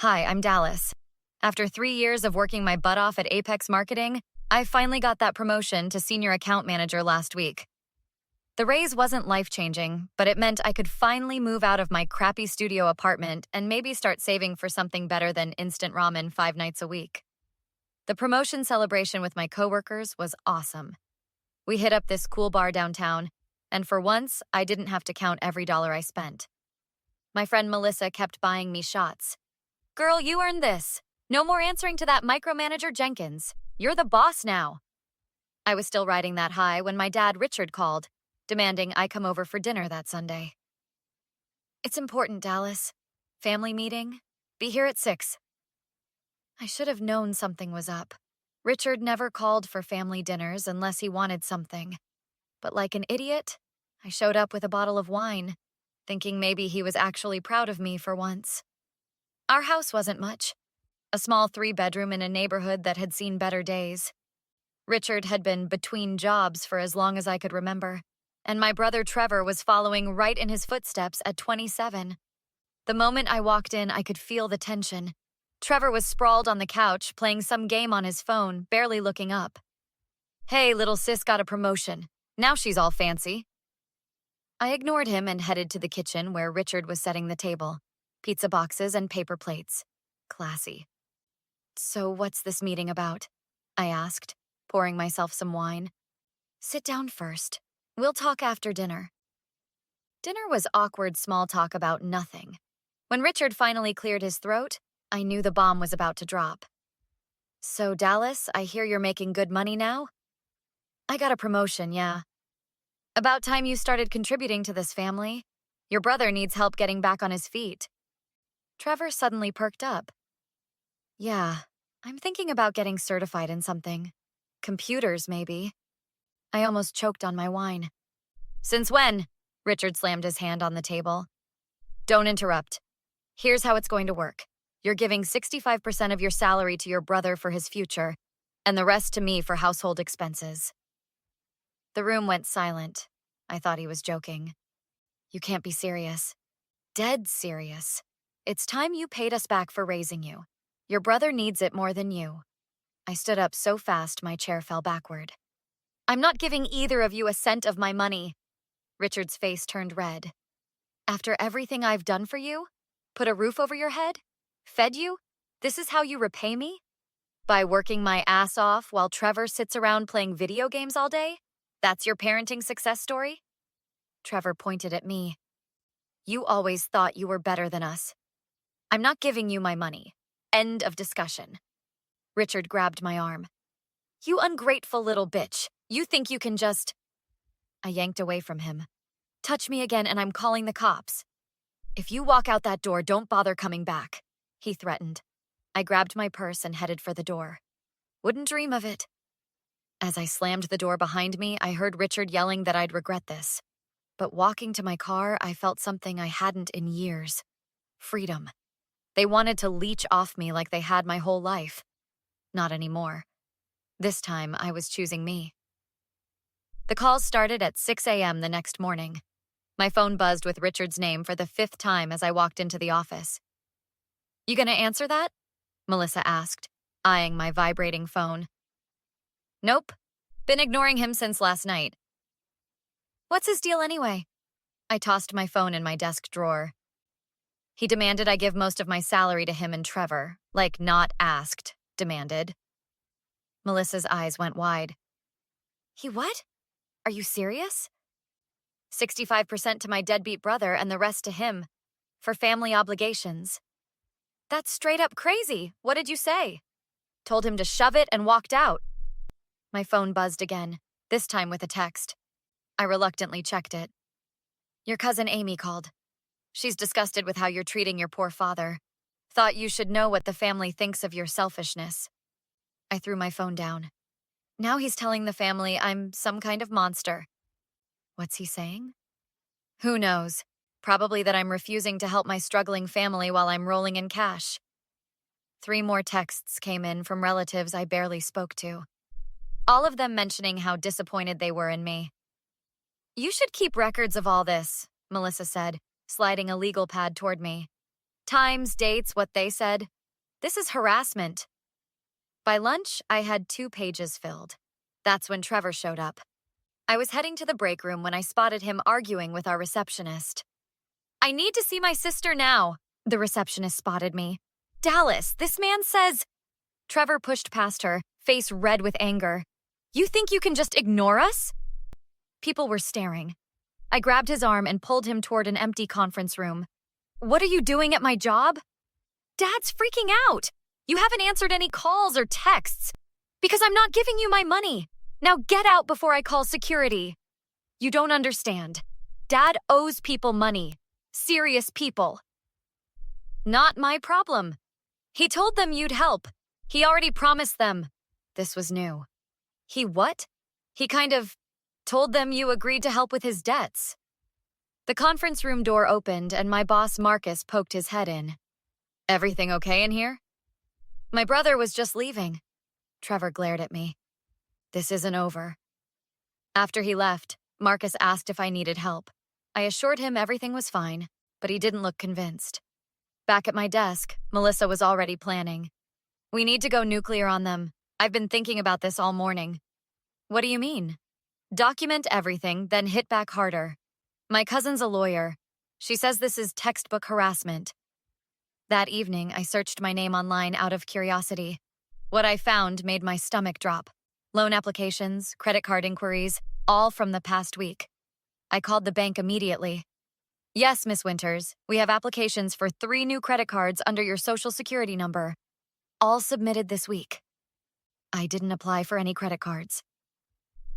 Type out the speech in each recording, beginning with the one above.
Hi, I'm Dallas. After 3 years of working my butt off at Apex Marketing, I finally got that promotion to senior account manager last week. The raise wasn't life-changing, but it meant I could finally move out of my crappy studio apartment and maybe start saving for something better than instant ramen 5 nights a week. The promotion celebration with my coworkers was awesome. We hit up this cool bar downtown, and for once, I didn't have to count every dollar I spent. My friend Melissa kept buying me shots. "Girl, you earned this. No more answering to that micromanager Jenkins. You're the boss now." I was still riding that high when my dad Richard called, demanding I come over for dinner that Sunday. "It's important, Dallas. Family meeting. Be here at 6. I should have known something was up. Richard never called for family dinners unless he wanted something. But like an idiot, I showed up with a bottle of wine, thinking maybe he was actually proud of me for once. Our house wasn't much. A small 3-bedroom in a neighborhood that had seen better days. Richard had been between jobs for as long as I could remember, and my brother Trevor was following right in his footsteps at 27. The moment I walked in, I could feel the tension. Trevor was sprawled on the couch, playing some game on his phone, barely looking up. "Hey, little sis got a promotion. Now she's all fancy." I ignored him and headed to the kitchen where Richard was setting the table. Pizza boxes and paper plates. Classy. "So what's this meeting about?" I asked, pouring myself some wine. "Sit down first. We'll talk after dinner." Dinner was awkward small talk about nothing. When Richard finally cleared his throat, I knew the bomb was about to drop. "So, Dallas, I hear you're making good money now?" "I got a promotion, yeah." "About time you started contributing to this family. Your brother needs help getting back on his feet." Trevor suddenly perked up. "Yeah, I'm thinking about getting certified in something. Computers, maybe." I almost choked on my wine. "Since when?" Richard slammed his hand on the table. "Don't interrupt. Here's how it's going to work. You're giving 65% of your salary to your brother for his future, and the rest to me for household expenses." The room went silent. I thought he was joking. "You can't be serious." "Dead serious. It's time you paid us back for raising you. Your brother needs it more than you." I stood up so fast my chair fell backward. "I'm not giving either of you a cent of my money." Richard's face turned red. "After everything I've done for you? Put a roof over your head? Fed you? This is how you repay me? By working my ass off while Trevor sits around playing video games all day? That's your parenting success story?" Trevor pointed at me. "You always thought you were better than us. I'm not giving you my money. End of discussion." Richard grabbed my arm. "You ungrateful little bitch. You think you can just—" I yanked away from him. "Touch me again and I'm calling the cops. If you walk out that door, don't bother coming back," he threatened. I grabbed my purse and headed for the door. Wouldn't dream of it. As I slammed the door behind me, I heard Richard yelling that I'd regret this. But walking to my car, I felt something I hadn't in years. Freedom. They wanted to leech off me like they had my whole life. Not anymore. This time, I was choosing me. The calls started at 6 a.m. the next morning. My phone buzzed with Richard's name for the 5th time as I walked into the office. "You gonna answer that?" Melissa asked, eyeing my vibrating phone. "Nope. Been ignoring him since last night." "What's his deal anyway?" I tossed my phone in my desk drawer. "He demanded I give most of my salary to him and Trevor. Like not asked, demanded." Melissa's eyes went wide. "He what? Are you serious?" 65% to my deadbeat brother and the rest to him. For family obligations." "That's straight up crazy. What did you say?" "Told him to shove it and walked out." My phone buzzed again, this time with a text. I reluctantly checked it. "Your cousin Amy called. She's disgusted with how you're treating your poor father. Thought you should know what the family thinks of your selfishness." I threw my phone down. Now he's telling the family I'm some kind of monster. What's he saying? Who knows? Probably that I'm refusing to help my struggling family while I'm rolling in cash. 3 more texts came in from relatives I barely spoke to. All of them mentioning how disappointed they were in me. "You should keep records of all this," Melissa said, sliding a legal pad toward me. Times, dates, what they said. This is harassment. By lunch, I had 2 pages filled. That's when Trevor showed up. I was heading to the break room when I spotted him arguing with our receptionist. "I need to see my sister now," the receptionist spotted me. "Dallas, this man says—" Trevor pushed past her, face red with anger. "You think you can just ignore us?" People were staring. I grabbed his arm and pulled him toward an empty conference room. "What are you doing at my job?" "Dad's freaking out. You haven't answered any calls or texts. Because I'm not giving you my money. Now get out before I call security." "You don't understand. Dad owes people money. Serious people." "Not my problem. He told them you'd help. He already promised them." This was new. "He what?" "He kind of told them you agreed to help with his debts." The conference room door opened and my boss Marcus poked his head in. "Everything okay in here?" "My brother was just leaving." Trevor glared at me. "This isn't over." After he left, Marcus asked if I needed help. I assured him everything was fine, but he didn't look convinced. Back at my desk, Melissa was already planning. "We need to go nuclear on them. I've been thinking about this all morning." "What do you mean?" "Document everything, then hit back harder. My cousin's a lawyer. She says this is textbook harassment." That evening, I searched my name online out of curiosity. What I found made my stomach drop. Loan applications, credit card inquiries, all from the past week. I called the bank immediately. "Yes, Miss Winters, we have applications for 3 new credit cards under your social security number. All submitted this week." I didn't apply for any credit cards.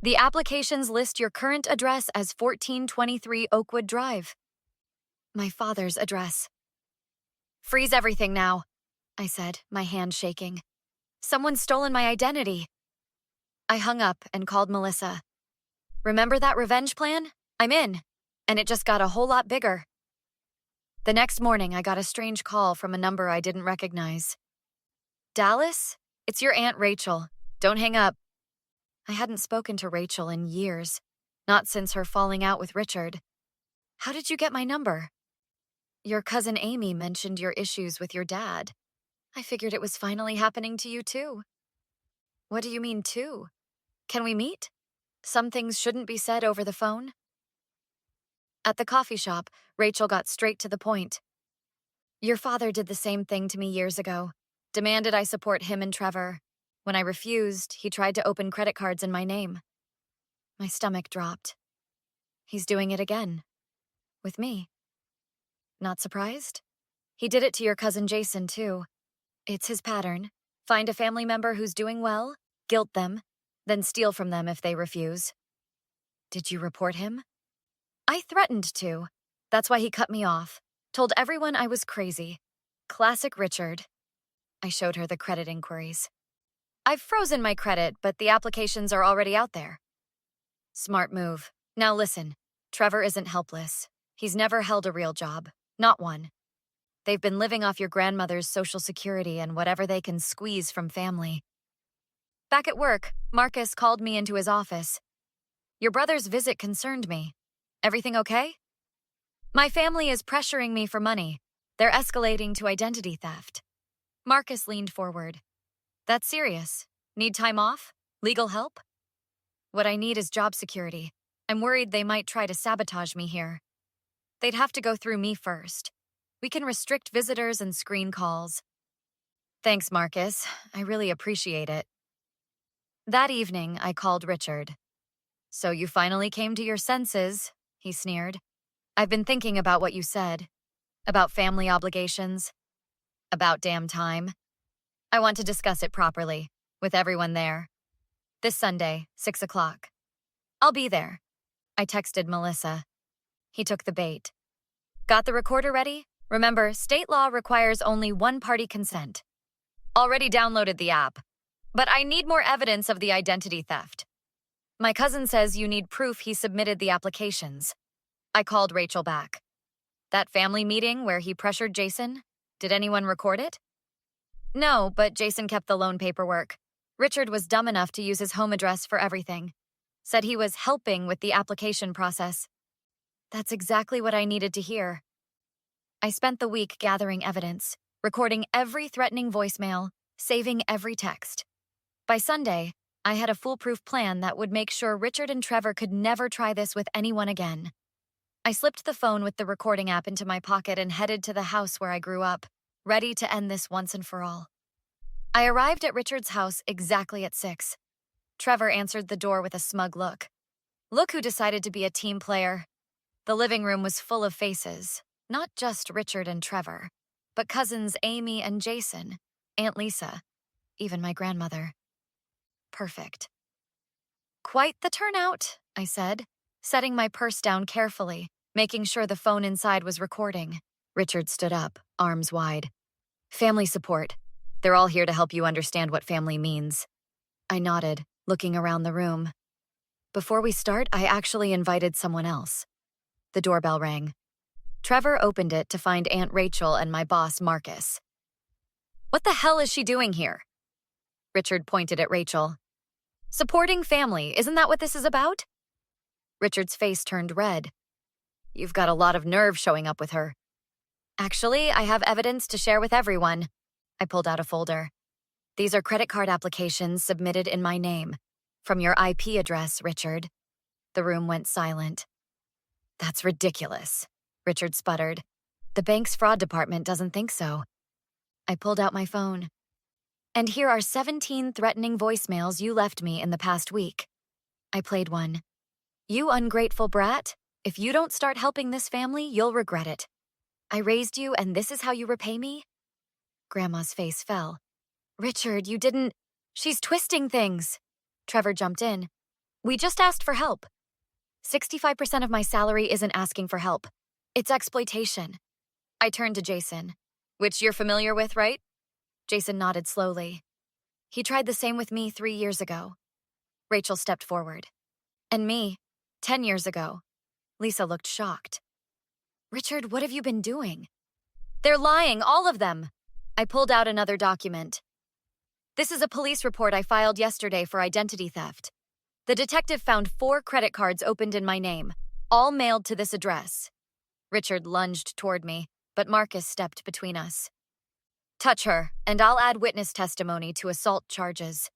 "The applications list your current address as 1423 Oakwood Drive." My father's address. "Freeze everything now," I said, my hand shaking. "Someone's stolen my identity." I hung up and called Melissa. "Remember that revenge plan? I'm in. And it just got a whole lot bigger." The next morning, I got a strange call from a number I didn't recognize. "Dallas? It's your Aunt Rachel. Don't hang up." I hadn't spoken to Rachel in years, not since her falling out with Richard. "How did you get my number?" "Your cousin Amy mentioned your issues with your dad. I figured it was finally happening to you too." "What do you mean too? Can we meet? Some things shouldn't be said over the phone." At the coffee shop, Rachel got straight to the point. "Your father did the same thing to me years ago. Demanded I support him and Trevor. When I refused, he tried to open credit cards in my name." My stomach dropped. "He's doing it again. With me." "Not surprised? He did it to your cousin Jason, too. It's his pattern. Find a family member who's doing well, guilt them, then steal from them if they refuse." "Did you report him?" "I threatened to. That's why he cut me off. Told everyone I was crazy. Classic Richard." I showed her the credit inquiries. "I've frozen my credit, but the applications are already out there." "Smart move. Now listen, Trevor isn't helpless. He's never held a real job. Not one. They've been living off your grandmother's social security and whatever they can squeeze from family." Back at work, Marcus called me into his office. "Your brother's visit concerned me. Everything okay?" "My family is pressuring me for money. They're escalating to identity theft." Marcus leaned forward. "That's serious. Need time off? Legal help?" "What I need is job security. I'm worried they might try to sabotage me here. They'd have to go through me first. We can restrict visitors and screen calls." "Thanks, Marcus. I really appreciate it." That evening, I called Richard. "So you finally came to your senses," he sneered. "I've been thinking about what you said. About family obligations. About damn time. I want to discuss it properly, with everyone there. This Sunday, 6 o'clock. I'll be there." I texted Melissa. He took the bait. "Got the recorder ready? Remember, state law requires only one-party consent." "Already downloaded the app. But I need more evidence of the identity theft." "My cousin says you need proof he submitted the applications." I called Rachel back. "That family meeting where he pressured Jason? Did anyone record it?" "No, but Jason kept the loan paperwork. Richard was dumb enough to use his home address for everything. Said he was helping with the application process." That's exactly what I needed to hear. I spent the week gathering evidence, recording every threatening voicemail, saving every text. By Sunday, I had a foolproof plan that would make sure Richard and Trevor could never try this with anyone again. I slipped the phone with the recording app into my pocket and headed to the house where I grew up, ready to end this once and for all. I arrived at Richard's house exactly at 6. Trevor answered the door with a smug look. Look who decided to be a team player. The living room was full of faces, not just Richard and Trevor, but cousins Amy and Jason, Aunt Lisa, even my grandmother. Perfect. Quite the turnout, I said, setting my purse down carefully, making sure the phone inside was recording. Richard stood up, arms wide. Family support. They're all here to help you understand what family means. I nodded, looking around the room. Before we start, I actually invited someone else. The doorbell rang. Trevor opened it to find Aunt Rachel and my boss, Marcus. What the hell is she doing here? Richard pointed at Rachel. Supporting family, isn't that what this is about? Richard's face turned red. You've got a lot of nerve showing up with her. Actually, I have evidence to share with everyone. I pulled out a folder. These are credit card applications submitted in my name. From your IP address, Richard. The room went silent. That's ridiculous, Richard sputtered. The bank's fraud department doesn't think so. I pulled out my phone. And here are 17 threatening voicemails you left me in the past week. I played one. You ungrateful brat. If you don't start helping this family, you'll regret it. I raised you and this is how you repay me? Grandma's face fell. Richard, you didn't... She's twisting things. Trevor jumped in. We just asked for help. 65% of my salary isn't asking for help. It's exploitation. I turned to Jason. Which you're familiar with, right? Jason nodded slowly. He tried the same with me 3 years ago. Rachel stepped forward. And me, 10 years ago. Lisa looked shocked. Richard, what have you been doing? They're lying, all of them. I pulled out another document. This is a police report I filed yesterday for identity theft. The detective found 4 credit cards opened in my name, all mailed to this address. Richard lunged toward me, but Marcus stepped between us. Touch her, and I'll add witness testimony to assault charges.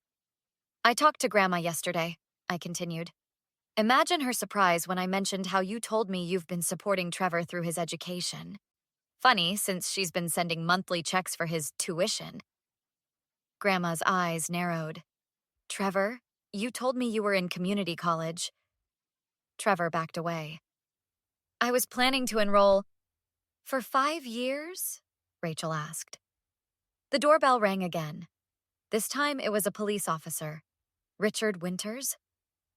I talked to Grandma yesterday, I continued. Imagine her surprise when I mentioned how you told me you've been supporting Trevor through his education. Funny, since she's been sending monthly checks for his tuition. Grandma's eyes narrowed. Trevor, you told me you were in community college. Trevor backed away. I was planning to enroll. For 5 years? Rachel asked. The doorbell rang again. This time it was a police officer. Richard Winters?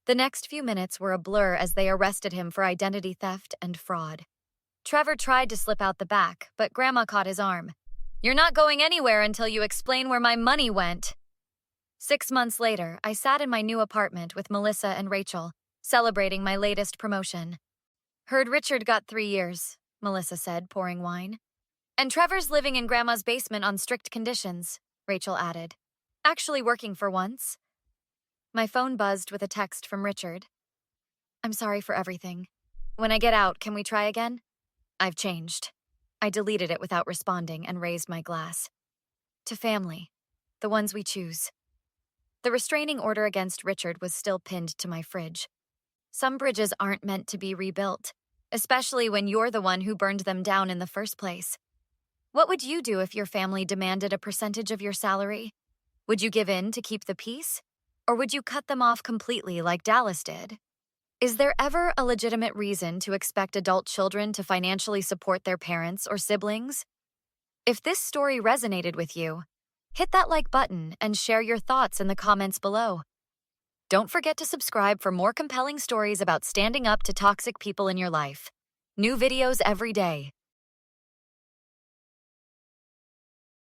The next few minutes were a blur as they arrested him for identity theft and fraud. Trevor tried to slip out the back, but Grandma caught his arm. You're not going anywhere until you explain where my money went. 6 months later, I sat in my new apartment with Melissa and Rachel, celebrating my latest promotion. Heard Richard got 3 years, Melissa said, pouring wine. And Trevor's living in Grandma's basement on strict conditions, Rachel added. Actually working for once. My phone buzzed with a text from Richard. I'm sorry for everything. When I get out, can we try again? I've changed. I deleted it without responding and raised my glass. To family, the ones we choose. The restraining order against Richard was still pinned to my fridge. Some bridges aren't meant to be rebuilt, especially when you're the one who burned them down in the first place. What would you do if your family demanded a percentage of your salary? Would you give in to keep the peace? Or would you cut them off completely like Dallas did? Is there ever a legitimate reason to expect adult children to financially support their parents or siblings? If this story resonated with you, hit that like button and share your thoughts in the comments below. Don't forget to subscribe for more compelling stories about standing up to toxic people in your life. New videos every day.